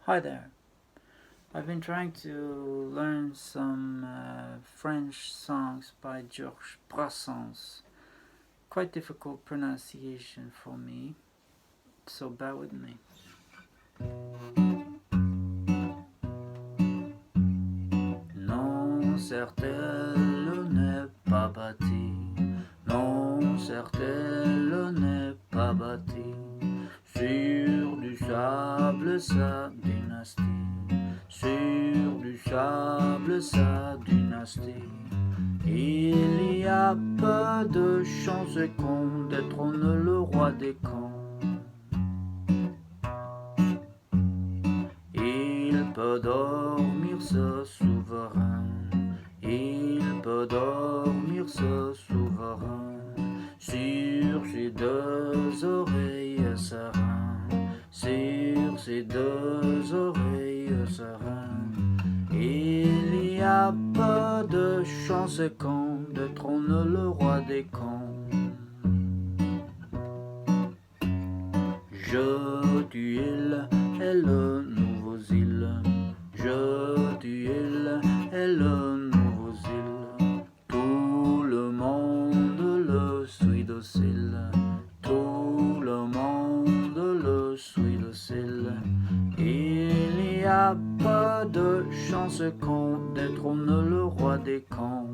Hi there. I've been trying to learn some French songs by Georges Brassens. Quite difficult pronunciation for me, so bear with me. Non, certes, elle n'est pas bâtie. Non, certes, elle n'est pas bâtie. Sur du sable, sa dynastie. Sur du sable, sa dynastie. Il y a peu de chances qu'on détrône le roi des camps. Il peut dormir ce souverain. Il peut dormir ce souverain. Sur ses deux oreilles serein. Sur ses deux oreilles serein. Il y a peu de chances qu'on détrône le roi des camps. Je tue il et le nouveau île. Je tue il et le nouveau île. Tout le monde le suit docile. Tout le monde le suit docile. Il y a peu de chances qu'on détrône le roi des camps.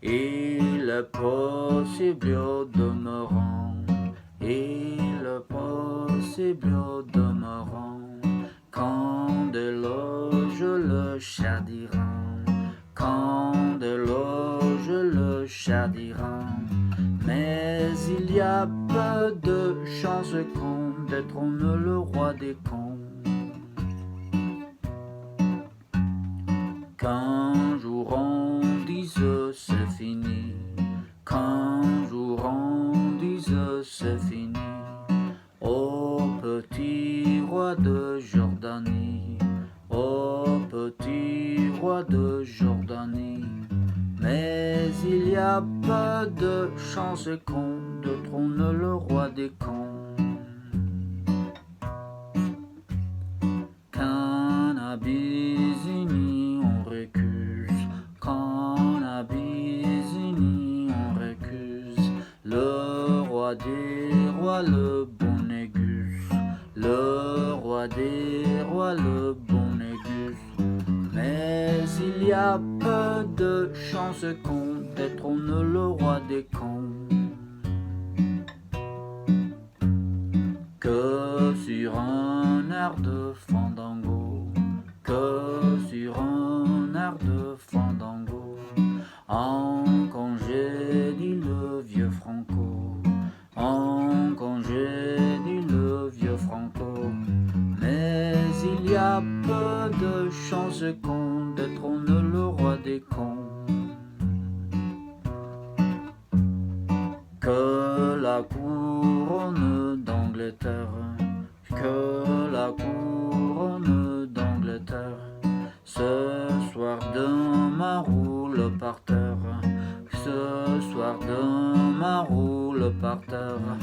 Il est possible au demeurant, il est possible au demeurant, quand déloge le cher d'Iran, quand déloge le cher d'Iran. Mais il y a peu de chances qu'on détrône le roi des camps. Qu'un jour on dise c'est fini, qu'un jour on dise c'est fini, au petit roi de Jordanie, au petit roi de Jordanie. Mais il y a peu de chances qu'on détrône le roi des camps. Qu'un Abyssinie on récuse, qu'en Abyssinie on récuse, le roi des rois, le bon Négus, le roi des rois, le bon Négus. Mais il y a peu de chances qu'on détrône le roi des camps. Que sur un air de fandango, que sur un air de fandango, en congédie le vieux Franco, en congédie le vieux Franco. Mais il y a peu de chances qu'on détrône le roi des camps. Que la couronne d'Angleterre, que la couronne d'Angleterre, ce soir demain roule par terre, ce soir demain roule par terre.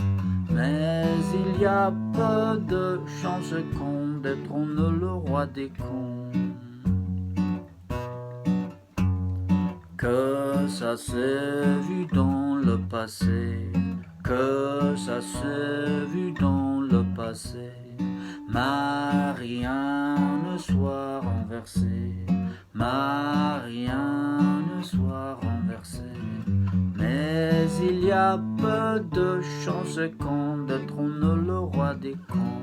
Mais il y a peu de chances qu'on détrône le roi des camps. Que ça s'est vu dans le passé, que ça s'est vu dans le passé. Marianne soit renversée, Marianne soit renversée. Mais il y a peu de chances qu'on détrône le roi des camps.